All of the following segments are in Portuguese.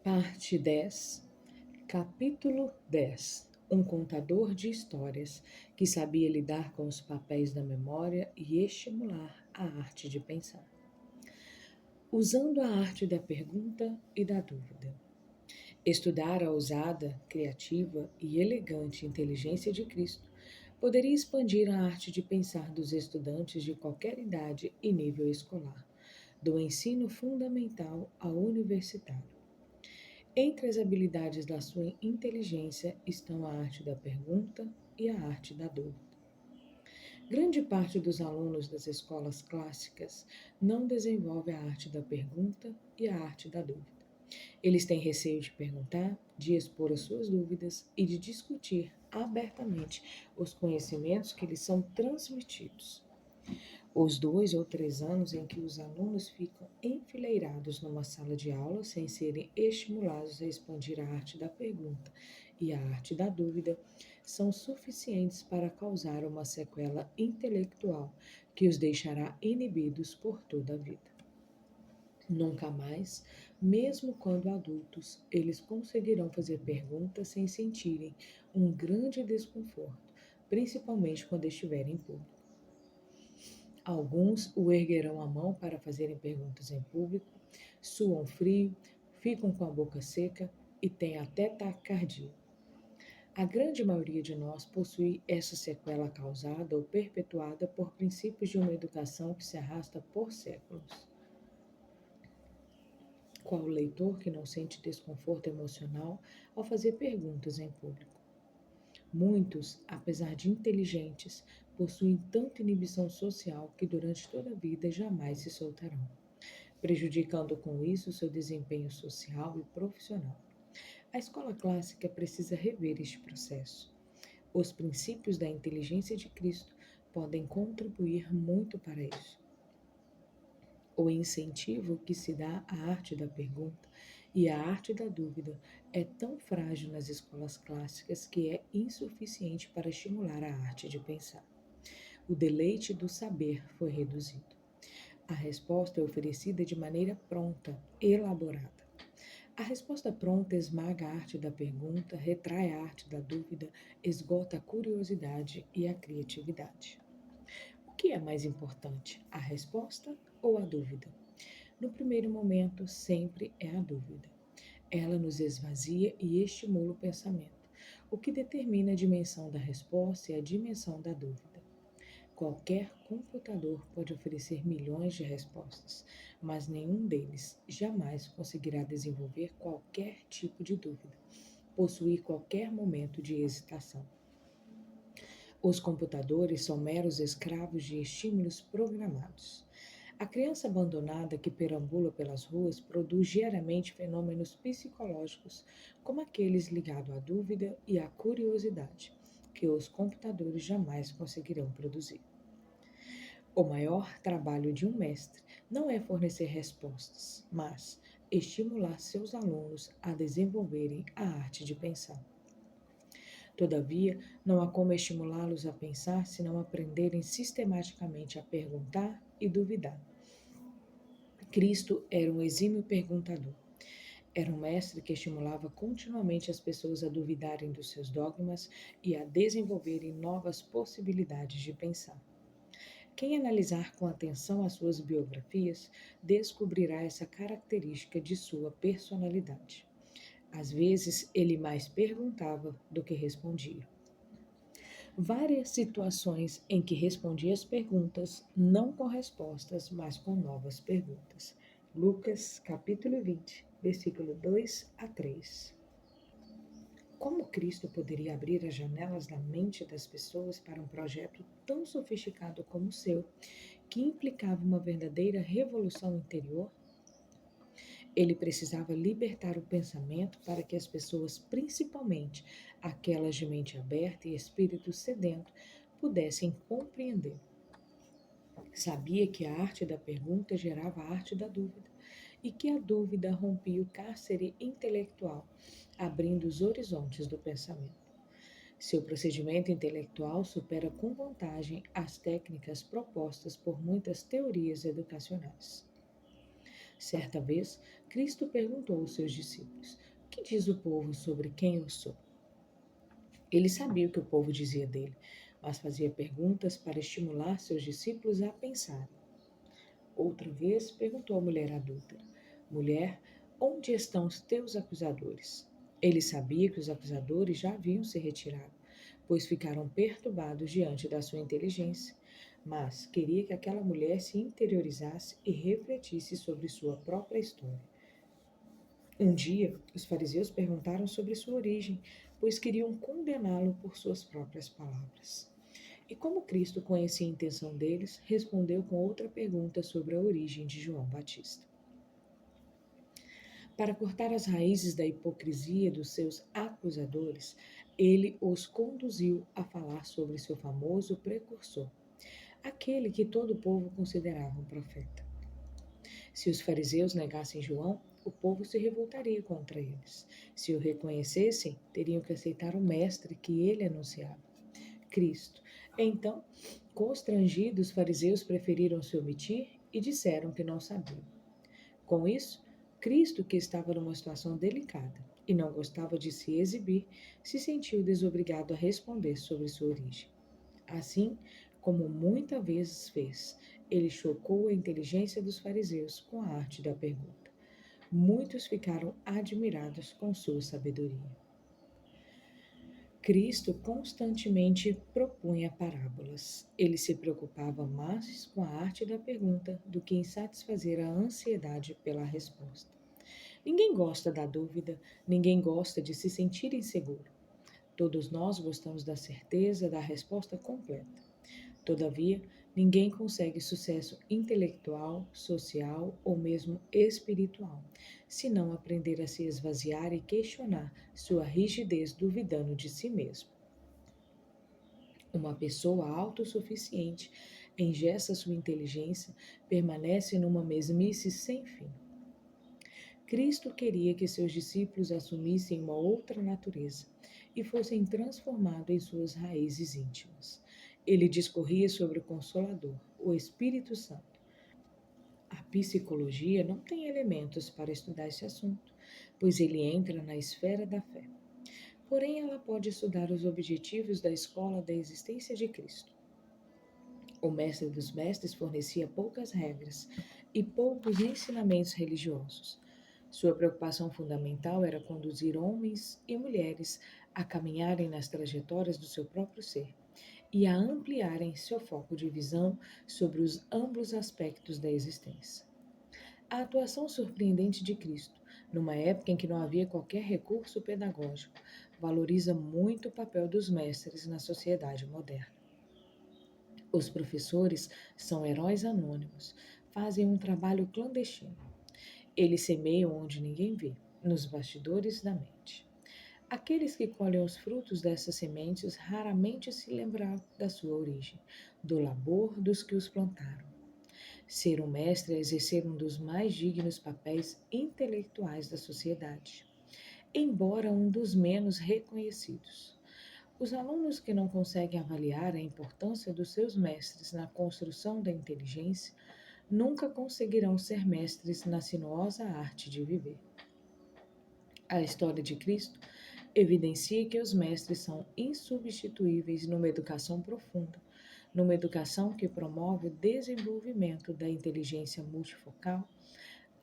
Parte 10, Capítulo 10. Um contador de histórias que sabia lidar com os papéis da memória e estimular a arte de pensar. Usando a arte da pergunta e da dúvida. Estudar a ousada, criativa e elegante inteligência de Cristo poderia expandir a arte de pensar dos estudantes de qualquer idade e nível escolar, do ensino fundamental ao universitário. Entre as habilidades da sua inteligência estão a arte da pergunta e a arte da dúvida. Grande parte dos alunos das escolas clássicas não desenvolve a arte da pergunta e a arte da dúvida. Eles têm receio de perguntar, de expor as suas dúvidas e de discutir abertamente os conhecimentos que lhes são transmitidos. Os 2 ou 3 anos em que os alunos ficam enfileirados numa sala de aula sem serem estimulados a expandir a arte da pergunta e a arte da dúvida são suficientes para causar uma sequela intelectual que os deixará inibidos por toda a vida. Nunca mais, mesmo quando adultos, eles conseguirão fazer perguntas sem sentirem um grande desconforto, principalmente quando estiverem em público. Alguns o erguerão a mão para fazerem perguntas em público, suam frio, ficam com a boca seca e têm até taquicardia. A grande maioria de nós possui essa sequela causada ou perpetuada por princípios de uma educação que se arrasta por séculos. Qual o leitor que não sente desconforto emocional ao fazer perguntas em público? Muitos, apesar de inteligentes, possuem tanta inibição social que durante toda a vida jamais se soltarão, prejudicando com isso seu desempenho social e profissional. A escola clássica precisa rever este processo. Os princípios da inteligência de Cristo podem contribuir muito para isso. O incentivo que se dá à arte da pergunta e à arte da dúvida é tão frágil nas escolas clássicas que é insuficiente para estimular a arte de pensar. O deleite do saber foi reduzido. A resposta é oferecida de maneira pronta, elaborada. A resposta pronta esmaga a arte da pergunta, retrai a arte da dúvida, esgota a curiosidade e a criatividade. O que é mais importante, a resposta ou a dúvida? No primeiro momento, sempre é a dúvida. Ela nos esvazia e estimula o pensamento, o que determina a dimensão da resposta e a dimensão da dúvida. Qualquer computador pode oferecer milhões de respostas, mas nenhum deles jamais conseguirá desenvolver qualquer tipo de dúvida, possuir qualquer momento de hesitação. Os computadores são meros escravos de estímulos programados. A criança abandonada que perambula pelas ruas produz diariamente fenômenos psicológicos, como aqueles ligados à dúvida e à curiosidade, que os computadores jamais conseguirão produzir. O maior trabalho de um mestre não é fornecer respostas, mas estimular seus alunos a desenvolverem a arte de pensar. Todavia, não há como estimulá-los a pensar se não aprenderem sistematicamente a perguntar e duvidar. Cristo era um exímio perguntador. Era um mestre que estimulava continuamente as pessoas a duvidarem dos seus dogmas e a desenvolverem novas possibilidades de pensar. Quem analisar com atenção as suas biografias descobrirá essa característica de sua personalidade. Às vezes, ele mais perguntava do que respondia. Várias situações em que respondia as perguntas, não com respostas, mas com novas perguntas. Lucas, capítulo 20, versículo 2 a 3. Como Cristo poderia abrir as janelas da mente das pessoas para um projeto tão sofisticado como o seu, que implicava uma verdadeira revolução interior? Ele precisava libertar o pensamento para que as pessoas, principalmente aquelas de mente aberta e espírito sedento, pudessem compreender. Sabia que a arte da pergunta gerava a arte da dúvida e que a dúvida rompia o cárcere intelectual, abrindo os horizontes do pensamento. Seu procedimento intelectual supera com vantagem as técnicas propostas por muitas teorias educacionais. Certa vez, Cristo perguntou aos seus discípulos: O que diz o povo sobre quem eu sou? Ele sabia o que o povo dizia dele, mas fazia perguntas para estimular seus discípulos a pensar. Outra vez, perguntou a mulher adúltera: Mulher, onde estão os teus acusadores? Ele sabia que os acusadores já haviam se retirado, pois ficaram perturbados diante da sua inteligência, mas queria que aquela mulher se interiorizasse e refletisse sobre sua própria história. Um dia, os fariseus perguntaram sobre sua origem, pois queriam condená-lo por suas próprias palavras. E como Cristo conhecia a intenção deles, respondeu com outra pergunta sobre a origem de João Batista. Para cortar as raízes da hipocrisia dos seus acusadores, ele os conduziu a falar sobre seu famoso precursor, aquele que todo o povo considerava um profeta. Se os fariseus negassem João, o povo se revoltaria contra eles. Se o reconhecessem, teriam que aceitar o mestre que ele anunciava, Cristo. Então, constrangidos, os fariseus preferiram se omitir e disseram que não sabiam. Com isso, Cristo, que estava numa situação delicada e não gostava de se exibir, se sentiu desobrigado a responder sobre sua origem. Assim, como muitas vezes fez, ele chocou a inteligência dos fariseus com a arte da pergunta. Muitos ficaram admirados com sua sabedoria. Cristo constantemente propunha parábolas. Ele se preocupava mais com a arte da pergunta do que em satisfazer a ansiedade pela resposta. Ninguém gosta da dúvida, ninguém gosta de se sentir inseguro. Todos nós gostamos da certeza da resposta completa. Todavia, ninguém consegue sucesso intelectual, social ou mesmo espiritual, se não aprender a se esvaziar e questionar sua rigidez duvidando de si mesmo. Uma pessoa autossuficiente engessa sua inteligência, permanece numa mesmice sem fim. Cristo queria que seus discípulos assumissem uma outra natureza e fossem transformados em suas raízes íntimas. Ele discorria sobre o Consolador, o Espírito Santo. A psicologia não tem elementos para estudar esse assunto, pois ele entra na esfera da fé. Porém, ela pode estudar os objetivos da escola da existência de Cristo. O mestre dos mestres fornecia poucas regras e poucos ensinamentos religiosos. Sua preocupação fundamental era conduzir homens e mulheres a caminharem nas trajetórias do seu próprio ser e a ampliarem seu foco de visão sobre os amplos aspectos da existência. A atuação surpreendente de Cristo, numa época em que não havia qualquer recurso pedagógico, valoriza muito o papel dos mestres na sociedade moderna. Os professores são heróis anônimos, fazem um trabalho clandestino. Eles semeiam onde ninguém vê, nos bastidores da mente. Aqueles que colhem os frutos dessas sementes raramente se lembram da sua origem, do labor dos que os plantaram. Ser um mestre é exercer um dos mais dignos papéis intelectuais da sociedade, embora um dos menos reconhecidos. Os alunos que não conseguem avaliar a importância dos seus mestres na construção da inteligência nunca conseguirão ser mestres na sinuosa arte de viver. A história de Cristo evidencia que os mestres são insubstituíveis numa educação profunda, numa educação que promove o desenvolvimento da inteligência multifocal,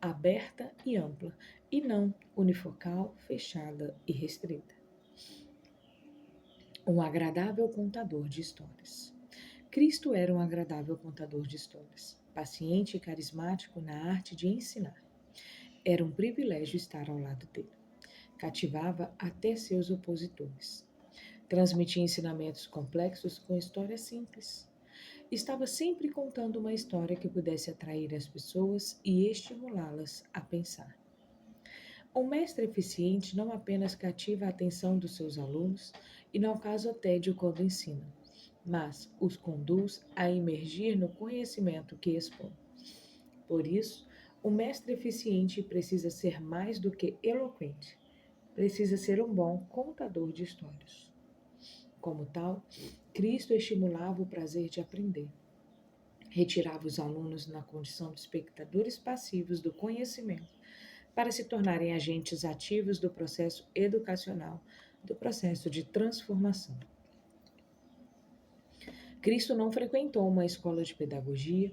aberta e ampla, e não unifocal, fechada e restrita. Um agradável contador de histórias. Cristo era um agradável contador de histórias, paciente e carismático na arte de ensinar. Era um privilégio estar ao lado dele. Cativava até seus opositores. Transmitia ensinamentos complexos com histórias simples. Estava sempre contando uma história que pudesse atrair as pessoas e estimulá-las a pensar. Um mestre eficiente não apenas cativa a atenção dos seus alunos e não causa tédio quando ensina, mas os conduz a emergir no conhecimento que expõe. Por isso, o mestre eficiente precisa ser mais do que eloquente, precisa ser um bom contador de histórias. Como tal, Cristo estimulava o prazer de aprender. retirava os alunos na condição de espectadores passivos do conhecimento para se tornarem agentes ativos do processo educacional, do processo de transformação. Cristo não frequentou uma escola de pedagogia,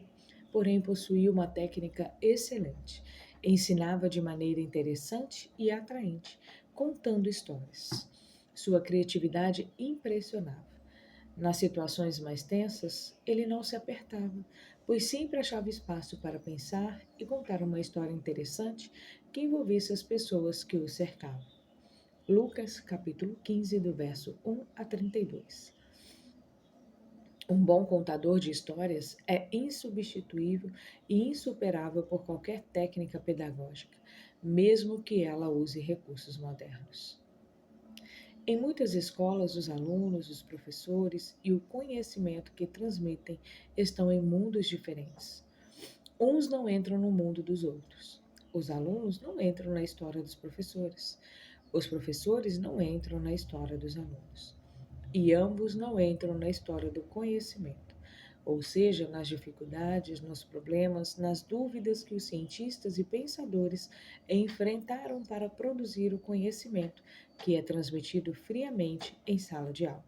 porém possuía uma técnica excelente. Ensinava de maneira interessante e atraente, contando histórias. Sua criatividade impressionava. Nas situações mais tensas, ele não se apertava, pois sempre achava espaço para pensar e contar uma história interessante que envolvesse as pessoas que o cercavam. Lucas, capítulo 15, do verso 1 a 32. Um bom contador de histórias é insubstituível e insuperável por qualquer técnica pedagógica, mesmo que ela use recursos modernos. Em muitas escolas, os alunos, os professores e o conhecimento que transmitem estão em mundos diferentes. Uns não entram no mundo dos outros. Os alunos não entram na história dos professores. Os professores não entram na história dos alunos. E ambos não entram na história do conhecimento, ou seja, nas dificuldades, nos problemas, nas dúvidas que os cientistas e pensadores enfrentaram para produzir o conhecimento que é transmitido friamente em sala de aula.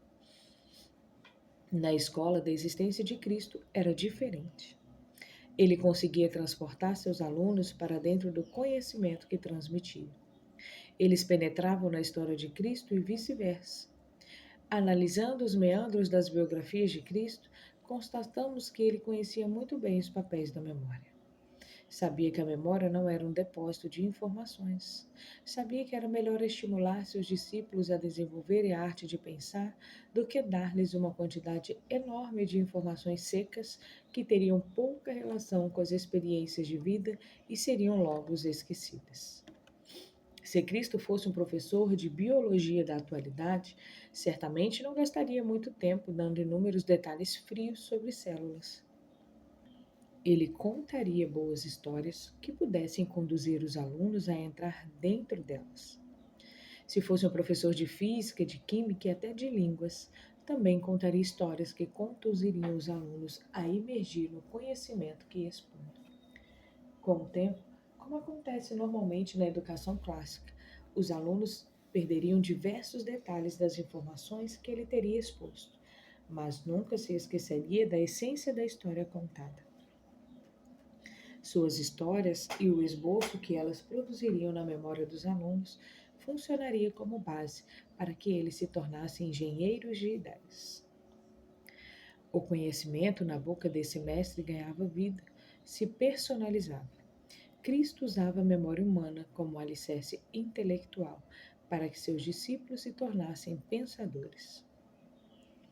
Na escola da existência de Cristo era diferente. Ele conseguia transportar seus alunos para dentro do conhecimento que transmitia. Eles penetravam na história de Cristo e vice-versa. Analisando os meandros das biografias de Cristo, constatamos que ele conhecia muito bem os papéis da memória. Sabia que a memória não era um depósito de informações. Sabia que era melhor estimular seus discípulos a desenvolverem a arte de pensar do que dar-lhes uma quantidade enorme de informações secas que teriam pouca relação com as experiências de vida e seriam logo esquecidas. Se Cristo fosse um professor de biologia da atualidade, certamente não gastaria muito tempo dando inúmeros detalhes frios sobre células. Ele contaria boas histórias que pudessem conduzir os alunos a entrar dentro delas. Se fosse um professor de física, de química e até de línguas, também contaria histórias que conduziriam os alunos a imergir no conhecimento que expunha. Com o tempo, como acontece normalmente na educação clássica, os alunos perderiam diversos detalhes das informações que ele teria exposto, mas nunca se esqueceria da essência da história contada. Suas histórias e o esboço que elas produziriam na memória dos alunos funcionaria como base para que eles se tornassem engenheiros de ideias. O conhecimento na boca desse mestre ganhava vida, se personalizava. Cristo usava a memória humana como alicerce intelectual para que seus discípulos se tornassem pensadores.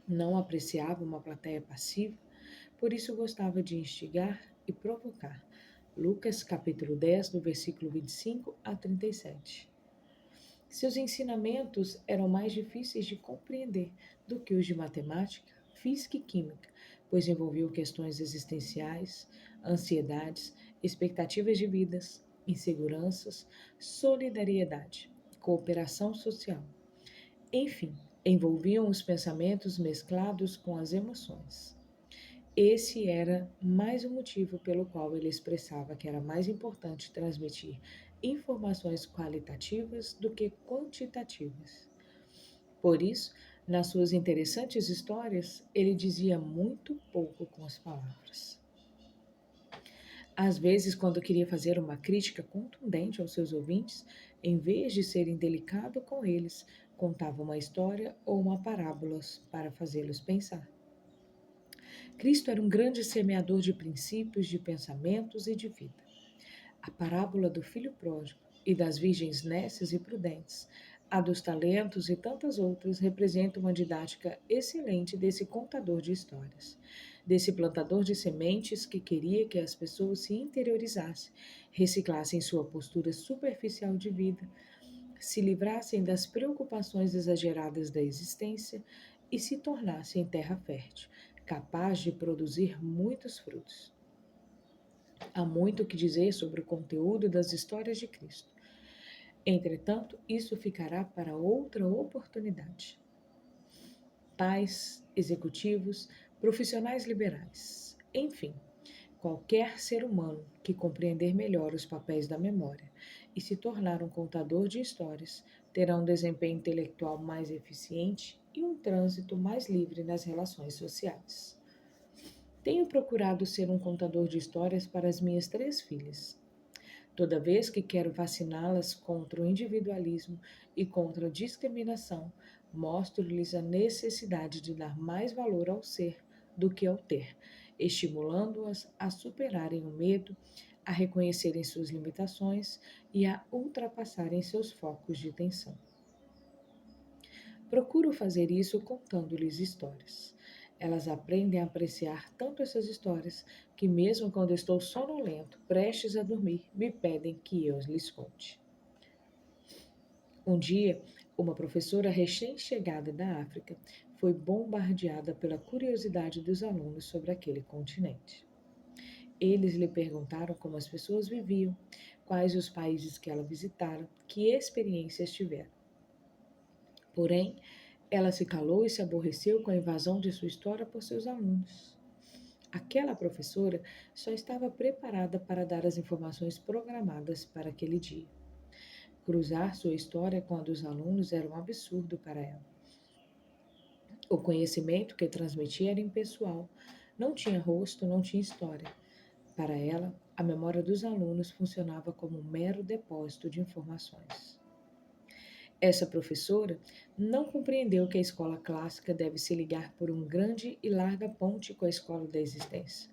Não apreciava uma plateia passiva, por isso gostava de instigar e provocar. Lucas capítulo 10, do versículo 25 a 37. Seus ensinamentos eram mais difíceis de compreender do que os de matemática, física e química, pois envolviam questões existenciais, ansiedades, expectativas de vidas, inseguranças, solidariedade, cooperação social. Enfim, envolviam os pensamentos mesclados com as emoções. Esse era mais um motivo pelo qual ele expressava que era mais importante transmitir informações qualitativas do que quantitativas. Por isso, nas suas interessantes histórias, ele dizia muito pouco com as palavras. Às vezes, quando queria fazer uma crítica contundente aos seus ouvintes, em vez de ser indelicado com eles, contava uma história ou uma parábola para fazê-los pensar. Cristo era um grande semeador de princípios, de pensamentos e de vida. A parábola do filho pródigo e das virgens nécias e prudentes, a dos talentos e tantas outras representa uma didática excelente desse contador de histórias, desse plantador de sementes que queria que as pessoas se interiorizassem, reciclassem sua postura superficial de vida, se livrassem das preocupações exageradas da existência e se tornassem terra fértil, capaz de produzir muitos frutos. Há muito o que dizer sobre o conteúdo das histórias de Cristo. Entretanto, isso ficará para outra oportunidade. Pais, executivos, profissionais liberais, enfim, qualquer ser humano que compreender melhor os papéis da memória e se tornar um contador de histórias terá um desempenho intelectual mais eficiente e um trânsito mais livre nas relações sociais. Tenho procurado ser um contador de histórias para as minhas 3 filhas. Toda vez que quero vaciná-las contra o individualismo e contra a discriminação, mostro-lhes a necessidade de dar mais valor ao ser do que ao ter, estimulando-as a superarem o medo, a reconhecerem suas limitações e a ultrapassarem seus focos de tensão. Procuro fazer isso contando-lhes histórias. Elas aprendem a apreciar tanto essas histórias que, mesmo quando estou sonolento, prestes a dormir, me pedem que eu lhes conte. Um dia, uma professora recém-chegada da África foi bombardeada pela curiosidade dos alunos sobre aquele continente. Eles lhe perguntaram como as pessoas viviam, quais os países que ela visitara, que experiências tiveram. Porém, ela se calou e se aborreceu com a invasão de sua história por seus alunos. Aquela professora só estava preparada para dar as informações programadas para aquele dia. Cruzar sua história com a dos alunos era um absurdo para ela. O conhecimento que transmitia era impessoal, não tinha rosto, não tinha história. Para ela, a memória dos alunos funcionava como um mero depósito de informações. Essa professora não compreendeu que a escola clássica deve se ligar por um grande e larga ponte com a escola da existência.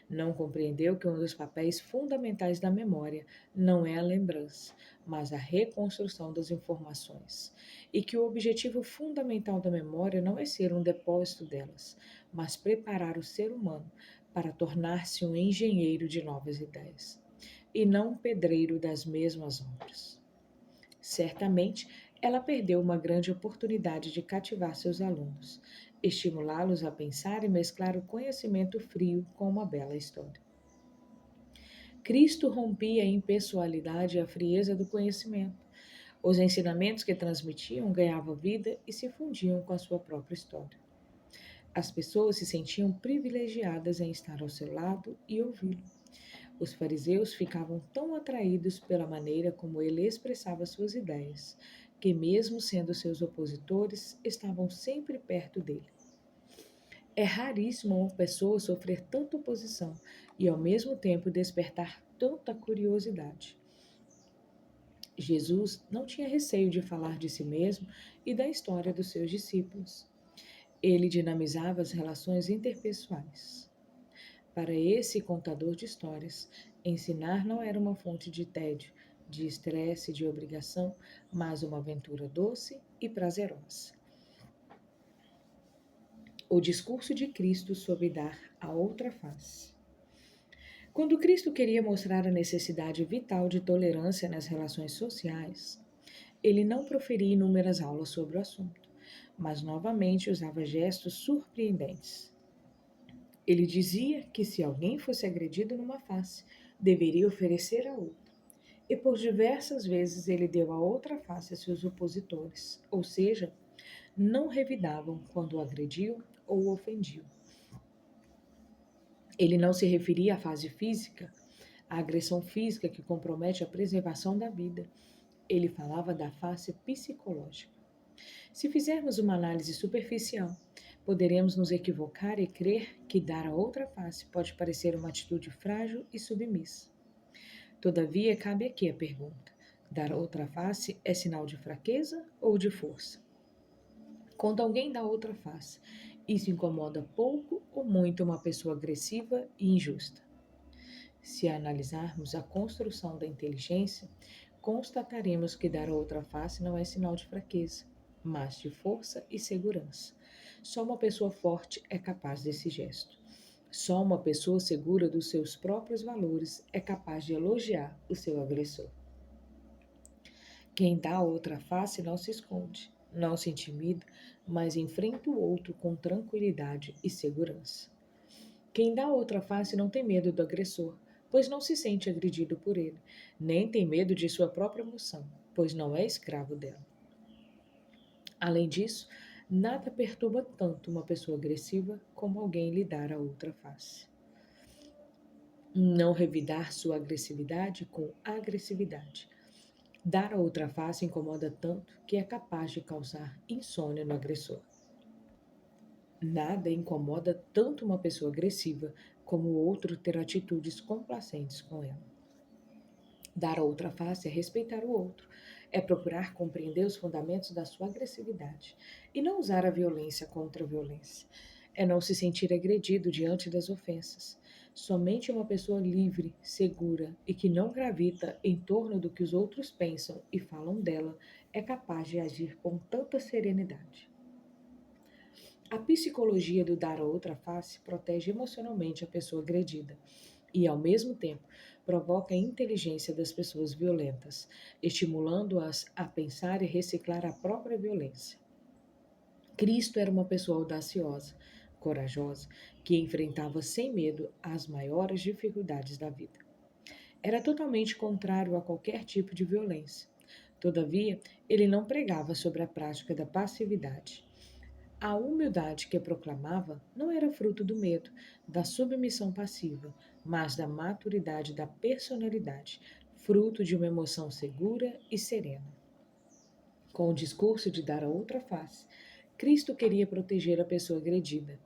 Não compreendeu que um dos papéis fundamentais da memória não é a lembrança, mas a reconstrução das informações, e que o objetivo fundamental da memória não é ser um depósito delas, mas preparar o ser humano para tornar-se um engenheiro de novas ideias, e não um pedreiro das mesmas obras. Certamente, ela perdeu uma grande oportunidade de cativar seus alunos, estimulá-los a pensar e mesclar o conhecimento frio com uma bela história. Cristo rompia a impessoalidade e a frieza do conhecimento. Os ensinamentos que transmitiam ganhavam vida e se fundiam com a sua própria história. As pessoas se sentiam privilegiadas em estar ao seu lado e ouvi-lo. Os fariseus ficavam tão atraídos pela maneira como ele expressava suas ideias, que, mesmo sendo seus opositores, estavam sempre perto dele. É raríssimo uma pessoa sofrer tanta oposição e, ao mesmo tempo, despertar tanta curiosidade. Jesus não tinha receio de falar de si mesmo e da história dos seus discípulos. Ele dinamizava as relações interpessoais. Para esse contador de histórias, ensinar não era uma fonte de tédio, de estresse e de obrigação, mas uma aventura doce e prazerosa. O discurso de Cristo sobre dar a outra face. Quando Cristo queria mostrar a necessidade vital de tolerância nas relações sociais, ele não proferia inúmeras aulas sobre o assunto, mas novamente usava gestos surpreendentes. Ele dizia que se alguém fosse agredido numa face, deveria oferecer a outra. E por diversas vezes ele deu a outra face a seus opositores, ou seja, não revidavam quando o agrediam ou o ofendiam. Ele não se referia à fase física, à agressão física que compromete a preservação da vida. Ele falava da face psicológica. Se fizermos uma análise superficial, poderemos nos equivocar e crer que dar a outra face pode parecer uma atitude frágil e submissa. Todavia, cabe aqui a pergunta: dar a outra face é sinal de fraqueza ou de força? Quando alguém dá outra face, isso incomoda pouco ou muito uma pessoa agressiva e injusta. Se analisarmos a construção da inteligência, constataremos que dar a outra face não é sinal de fraqueza, mas de força e segurança. Só uma pessoa forte é capaz desse gesto. Só uma pessoa segura dos seus próprios valores é capaz de elogiar o seu agressor. Quem dá a outra face não se esconde, não se intimida, mas enfrenta o outro com tranquilidade e segurança. Quem dá a outra face não tem medo do agressor, pois não se sente agredido por ele, nem tem medo de sua própria emoção, pois não é escravo dela. Além disso, nada perturba tanto uma pessoa agressiva como alguém lhe dar a outra face. Não revidar sua agressividade com agressividade. Dar a outra face incomoda tanto que é capaz de causar insônia no agressor. Nada incomoda tanto uma pessoa agressiva como o outro ter atitudes complacentes com ela. Dar a outra face é respeitar o outro, é procurar compreender os fundamentos da sua agressividade e não usar a violência contra a violência. É não se sentir agredido diante das ofensas. Somente uma pessoa livre, segura e que não gravita em torno do que os outros pensam e falam dela é capaz de agir com tanta serenidade. A psicologia do dar a outra face protege emocionalmente a pessoa agredida e, ao mesmo tempo, provoca a inteligência das pessoas violentas, estimulando-as a pensar e reciclar a própria violência. Cristo era uma pessoa audaciosa, corajosa, que enfrentava sem medo as maiores dificuldades da vida. Era totalmente contrário a qualquer tipo de violência. Todavia, ele não pregava sobre a prática da passividade. A humildade que proclamava não era fruto do medo, da submissão passiva, mas da maturidade da personalidade, fruto de uma emoção segura e serena. Com o discurso de dar a outra face, Cristo queria proteger a pessoa agredida,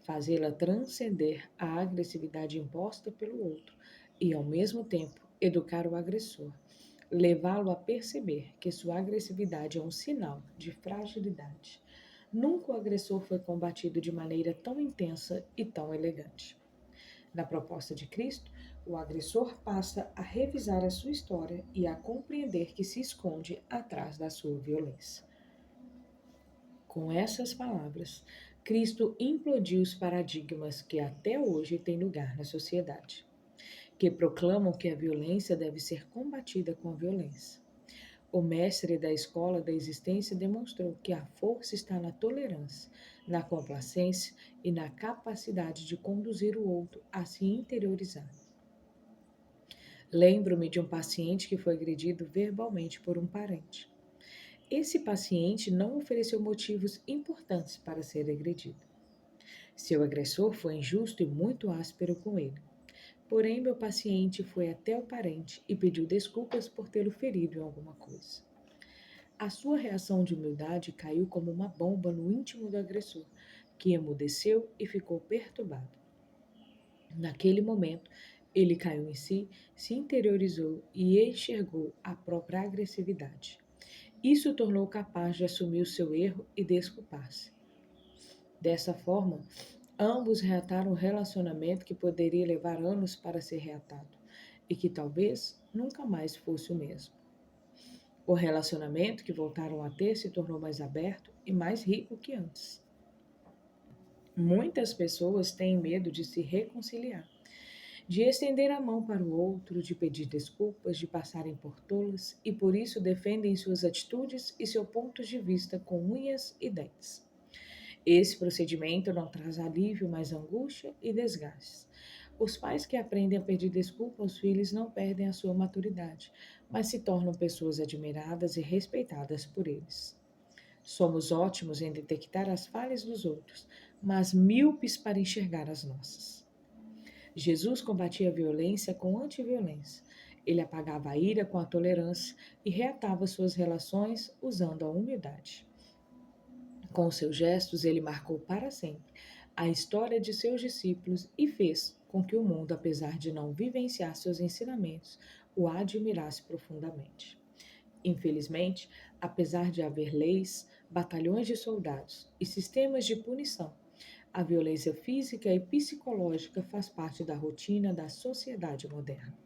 fazê-la transcender a agressividade imposta pelo outro e, ao mesmo tempo, educar o agressor, levá-lo a perceber que sua agressividade é um sinal de fragilidade. Nunca o agressor foi combatido de maneira tão intensa e tão elegante. Na proposta de Cristo, o agressor passa a revisar a sua história e a compreender que se esconde atrás da sua violência. Com essas palavras, Cristo implodiu os paradigmas que até hoje têm lugar na sociedade, que proclamam que a violência deve ser combatida com a violência. O mestre da escola da existência demonstrou que a força está na tolerância, na complacência e na capacidade de conduzir o outro a se interiorizar. Lembro-me de um paciente que foi agredido verbalmente por um parente. Esse paciente não ofereceu motivos importantes para ser agredido. Seu agressor foi injusto e muito áspero com ele. Porém, meu paciente foi até o parente e pediu desculpas por tê-lo ferido em alguma coisa. A sua reação de humildade caiu como uma bomba no íntimo do agressor, que emudeceu e ficou perturbado. Naquele momento, ele caiu em si, se interiorizou e enxergou a própria agressividade. Isso o tornou capaz de assumir o seu erro e desculpar-se. Dessa forma, ambos reataram um relacionamento que poderia levar anos para ser reatado e que talvez nunca mais fosse o mesmo. O relacionamento que voltaram a ter se tornou mais aberto e mais rico que antes. Muitas pessoas têm medo de se reconciliar, de estender a mão para o outro, de pedir desculpas, de passarem por tolas e por isso defendem suas atitudes e seus pontos de vista com unhas e dentes. Esse procedimento não traz alívio, mas angústia e desgastes. Os pais que aprendem a pedir desculpa aos filhos não perdem a sua maturidade, mas se tornam pessoas admiradas e respeitadas por eles. Somos ótimos em detectar as falhas dos outros, mas míopes para enxergar as nossas. Jesus combatia a violência com antiviolência. Ele apagava a ira com a tolerância e reatava suas relações usando a humildade. Com seus gestos, ele marcou para sempre a história de seus discípulos e fez com que o mundo, apesar de não vivenciar seus ensinamentos, o admirasse profundamente. Infelizmente, apesar de haver leis, batalhões de soldados e sistemas de punição, a violência física e psicológica faz parte da rotina da sociedade moderna.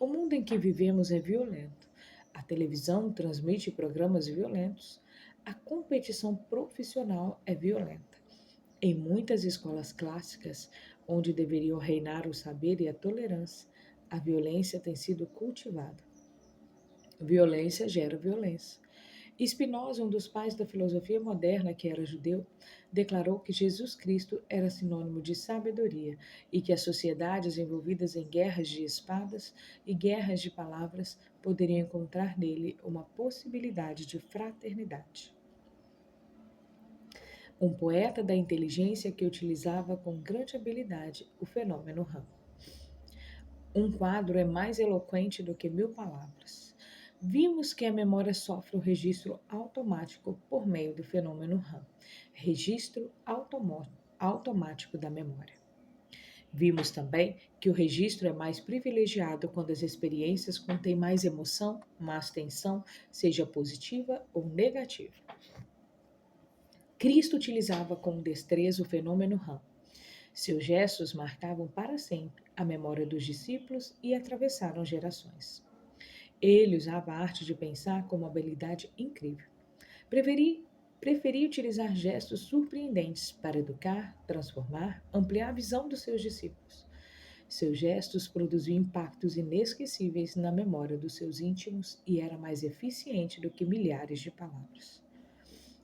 O mundo em que vivemos é violento. A televisão transmite programas violentos. A competição profissional é violenta. Em muitas escolas clássicas, onde deveriam reinar o saber e a tolerância, a violência tem sido cultivada. Violência gera violência. Spinoza, um dos pais da filosofia moderna que era judeu, declarou que Jesus Cristo era sinônimo de sabedoria e que as sociedades envolvidas em guerras de espadas e guerras de palavras poderiam encontrar nele uma possibilidade de fraternidade. Um poeta da inteligência que utilizava com grande habilidade o fenômeno Ram. Um quadro é mais eloquente do que 1000 palavras. Vimos que a memória sofre o registro automático por meio do fenômeno RAM, registro automático da memória. Vimos também que o registro é mais privilegiado quando as experiências contêm mais emoção, mais tensão, seja positiva ou negativa. Cristo utilizava com destreza o fenômeno RAM. Seus gestos marcavam para sempre a memória dos discípulos e atravessaram gerações. Ele usava a arte de pensar como uma habilidade incrível. Preferia utilizar gestos surpreendentes para educar, transformar, ampliar a visão dos seus discípulos. Seus gestos produziam impactos inesquecíveis na memória dos seus íntimos e era mais eficiente do que milhares de palavras.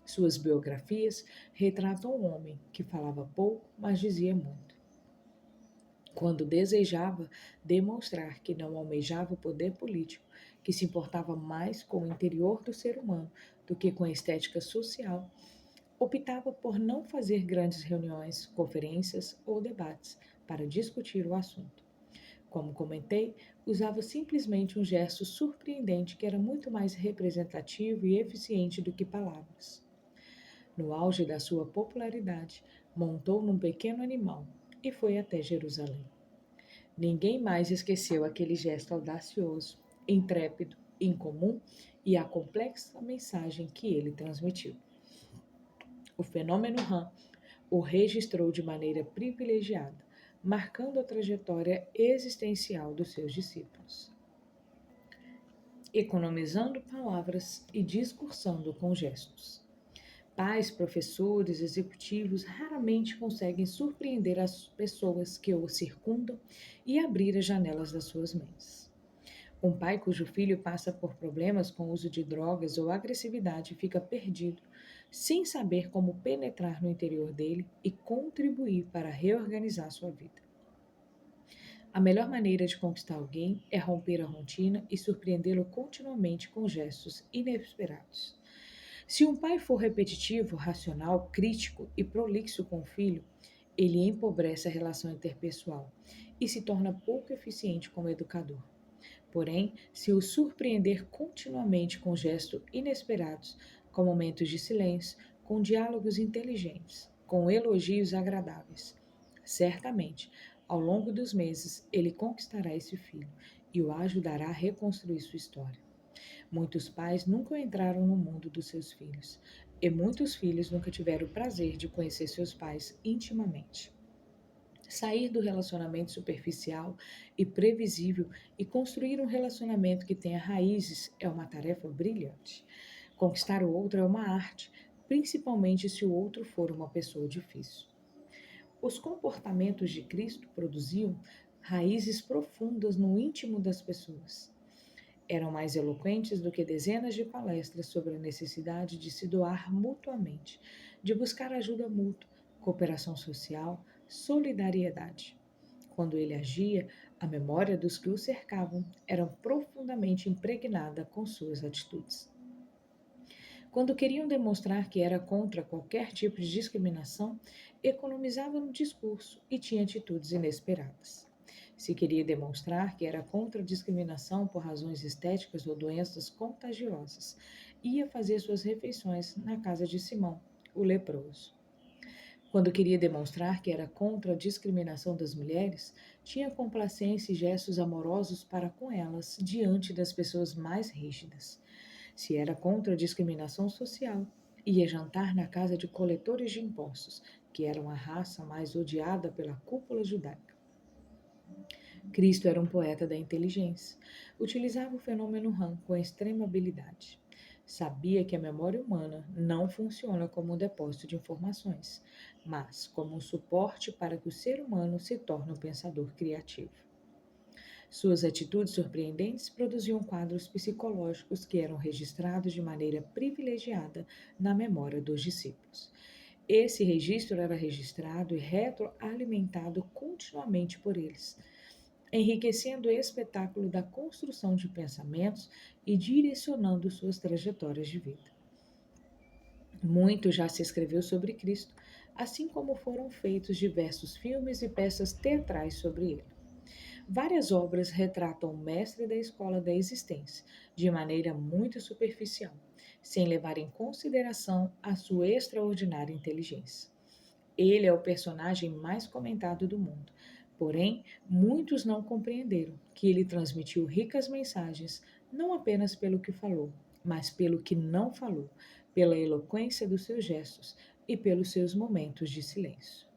Suas biografias retratam um homem que falava pouco, mas dizia muito. Quando desejava demonstrar que não almejava o poder político, que se importava mais com o interior do ser humano do que com a estética social, optava por não fazer grandes reuniões, conferências ou debates para discutir o assunto. Como comentei, usava simplesmente um gesto surpreendente que era muito mais representativo e eficiente do que palavras. No auge da sua popularidade, montou num pequeno animal e foi até Jerusalém. Ninguém mais esqueceu aquele gesto audacioso, intrépido, incomum e a complexa mensagem que ele transmitiu. O fenômeno RAM o registrou de maneira privilegiada, marcando a trajetória existencial dos seus discípulos, economizando palavras e discursando com gestos. Pais, professores, executivos raramente conseguem surpreender as pessoas que o circundam e abrir as janelas das suas mentes. Um pai cujo filho passa por problemas com o uso de drogas ou agressividade fica perdido, sem saber como penetrar no interior dele e contribuir para reorganizar sua vida. A melhor maneira de conquistar alguém é romper a rotina e surpreendê-lo continuamente com gestos inesperados. Se um pai for repetitivo, racional, crítico e prolixo com o filho, ele empobrece a relação interpessoal e se torna pouco eficiente como educador. Porém, se o surpreender continuamente com gestos inesperados, com momentos de silêncio, com diálogos inteligentes, com elogios agradáveis, certamente, ao longo dos meses, ele conquistará esse filho e o ajudará a reconstruir sua história. Muitos pais nunca entraram no mundo dos seus filhos, e muitos filhos nunca tiveram o prazer de conhecer seus pais intimamente. Sair do relacionamento superficial e previsível e construir um relacionamento que tenha raízes é uma tarefa brilhante. Conquistar o outro é uma arte, principalmente se o outro for uma pessoa difícil. Os comportamentos de Cristo produziam raízes profundas no íntimo das pessoas. Eram mais eloquentes do que dezenas de palestras sobre a necessidade de se doar mutuamente, de buscar ajuda mútua, cooperação social, solidariedade. Quando ele agia, a memória dos que o cercavam era profundamente impregnada com suas atitudes. Quando queriam demonstrar que era contra qualquer tipo de discriminação, economizava no discurso e tinha atitudes inesperadas. Se queria demonstrar que era contra a discriminação por razões estéticas ou doenças contagiosas, ia fazer suas refeições na casa de Simão, o leproso. Quando queria demonstrar que era contra a discriminação das mulheres, tinha complacência e gestos amorosos para com elas diante das pessoas mais rígidas. Se era contra a discriminação social, ia jantar na casa de coletores de impostos, que eram a raça mais odiada pela cúpula judaica. Cristo era um poeta da inteligência. Utilizava o fenômeno RAM com extrema habilidade. Sabia que a memória humana não funciona como um depósito de informações, mas como um suporte para que o ser humano se torne um pensador criativo. Suas atitudes surpreendentes produziam quadros psicológicos que eram registrados de maneira privilegiada na memória dos discípulos. Esse registro era registrado e retroalimentado continuamente por eles, enriquecendo o espetáculo da construção de pensamentos e direcionando suas trajetórias de vida. Muito já se escreveu sobre Cristo, assim como foram feitos diversos filmes e peças teatrais sobre ele. Várias obras retratam o mestre da escola da existência, de maneira muito superficial, sem levar em consideração a sua extraordinária inteligência. Ele é o personagem mais comentado do mundo. Porém, muitos não compreenderam que ele transmitiu ricas mensagens não apenas pelo que falou, mas pelo que não falou, pela eloquência dos seus gestos e pelos seus momentos de silêncio.